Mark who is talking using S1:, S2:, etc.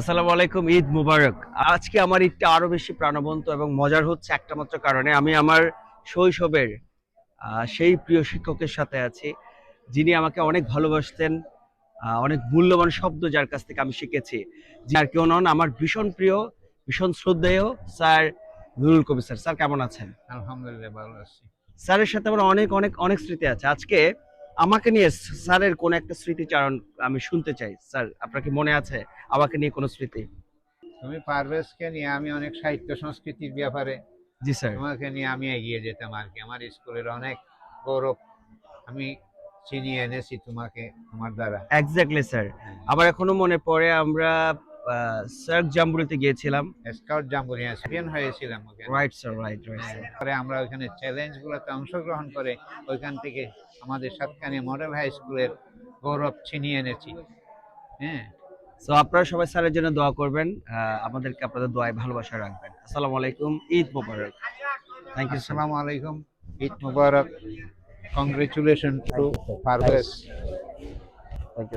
S1: আসসালামু আলাইকুম, ঈদ মুবারক। আজকে আমার ঈদটা আরো বেশি প্রাণবন্ত এবং মজার হচ্ছে একটা মাত্র কারণে আমি আমার শৈশবের সেই প্রিয় শিক্ষকের সাথে আছি, যিনি আমাকে অনেক ভালোবাসতেন। অনেক মূল্যবান শব্দ যার কাছ থেকে আমি শিখেছি। যার কেউ নন, আমার ভীষণ প্রিয়, ভীষণ শ্রদ্ধেয় স্যার নুরুল কবির স্যার। স্যার কেমন আছেন?
S2: আলহামদুলিল্লাহ ভালো আছি।
S1: স্যারের সাথে আমার অনেক অনেক অনেক স্মৃতি আছে। আজকে আমাকে নিয়ে স্যারের কোন একটা স্মৃতিচারণ আমি শুনতে চাই। স্যার, আপনার কি মনে আছে আমাকে নিয়ে কোনো স্মৃতি?
S2: তুমি পারভেজকে নিয়ে আমি অনেক সাহিত্য সংস্কৃতির ব্যাপারে
S1: জি স্যার।
S2: তোমাকে নিয়ে আমি এগিয়ে যেতাম আর কি। আমার স্কুলের অনেক গৌরব আমি ছিনিয়ে এনেছি তোমাকে তোমার দ্বারা।
S1: Exactly sir.
S2: হ্যাঁ,
S1: আমার এখনো মনে পড়ে আমরা স্যার জাম্বুরিতে গিয়েছিলাম।
S2: স্কাউট জাম্বুরি চ্যাম্পিয়ন হয়েছিলাম ওখানে।
S1: রাইট স্যার, রাইট রাইট
S2: হ্যাঁ,
S1: স্যার।
S2: পরে আমরা ওইখানে চ্যালেঞ্জ গুলোতে অংশগ্রহণ করে ওইখান থেকে আমাদের সাতকানি মডেল হাই স্কুলের গৌরব ছিনিয়ে এনেছি। হ্যাঁ,
S1: সো আপনারা সবাই স্যারের জন্য দোয়া করবেন। আমাদেরকে আপনাদের দোয়ায় ভালোবাসা রাখবেন। আসসালামু আলাইকুম, ঈদ মোবারক। Thank you sir.
S2: আসসালামু আলাইকুম, ঈদ মুবারক, কংগ্রেচুলেশন টু পারভেজ।